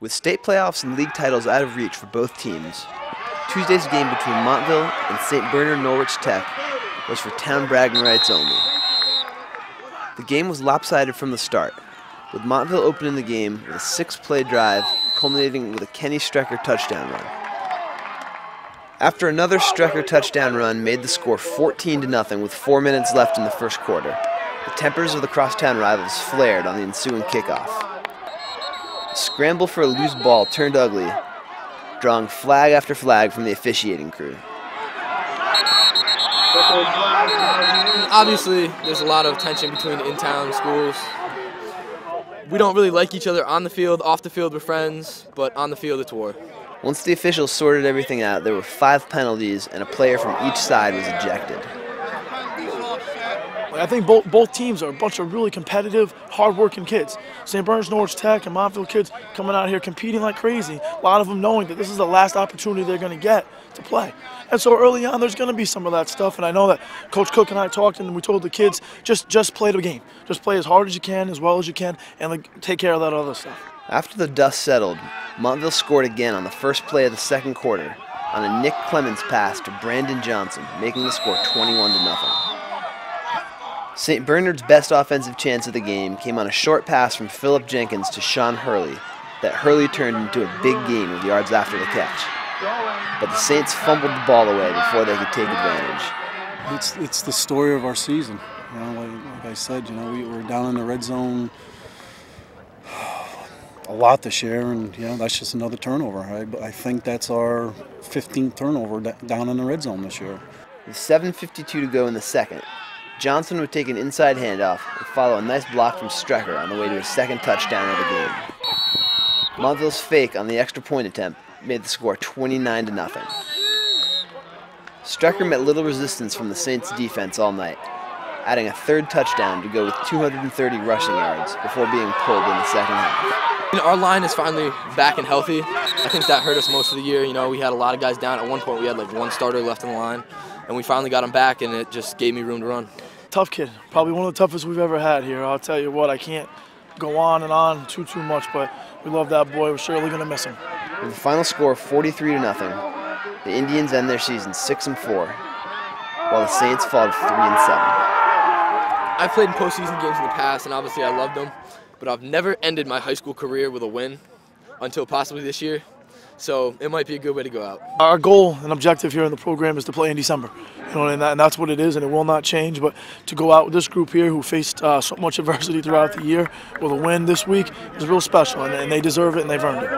With state playoffs and league titles out of reach for both teams, Tuesday's game between Montville and St. Bernard Norwich Tech was for town bragging rights only. The game was lopsided from the start, with Montville opening the game with a 6-play drive culminating with a Kenny Strecker touchdown run. After another Strecker touchdown run made the score 14-0 with 4 minutes left in the first quarter, the tempers of the crosstown rivals flared on the ensuing kickoff. The scramble for a loose ball turned ugly, drawing flag after flag from the officiating crew. Obviously, there's a lot of tension between in-town schools. We don't really like each other on the field. Off the field, we're friends, but on the field, it's war. Once the officials sorted everything out, there were 5 penalties, and a player from each side was ejected. I think both teams are a bunch of really competitive, hard-working kids. St. Bernard's Norwich Tech and Montville kids coming out here competing like crazy. A lot of them knowing that this is the last opportunity they're going to get to play. And so early on, there's going to be some of that stuff. And I know that Coach Cook and I talked, and we told the kids, just play the game. Just play as hard as you can, as well as you can, and take care of that other stuff. After the dust settled, Montville scored again on the first play of the second quarter on a Nick Clemens pass to Brandon Johnson, making the score 21-0. St. Bernard's best offensive chance of the game came on a short pass from Philip Jenkins to Sean Hurley that Hurley turned into a big gain with yards after the catch. But the Saints fumbled the ball away before they could take advantage. It's the story of our season. You know, like I said, you know, we were down in the red zone a lot this year, and you know, that's just another turnover. I think that's our 15th turnover down in the red zone this year. With 7:52 to go in the second, Johnson would take an inside handoff and follow a nice block from Strecker on the way to his second touchdown of the game. Montville's fake on the extra point attempt made the score 29-0. Strecker met little resistance from the Saints' defense all night, adding a third touchdown to go with 230 rushing yards before being pulled in the second half. Our line is finally back and healthy. I think that hurt us most of the year. You know, we had a lot of guys down. At one point, we had like 1 starter left in the line, and we finally got him back, and it just gave me room to run. Tough kid, probably one of the toughest we've ever had here. I'll tell you what, I can't go on and on too much, but we love that boy. We're surely going to miss him. With the final score 43-0, the Indians end their season 6-4, while the Saints fall to 3-7. I've played in postseason games in the past, and obviously I loved them, but I've never ended my high school career with a win until possibly this year. So it might be a good way to go out. Our goal and objective here in the program is to play in December, you know, and that's what it is, and it will not change. But to go out with this group here, who faced so much adversity throughout the year, with a win this week is real special, and they deserve it, and they've earned it.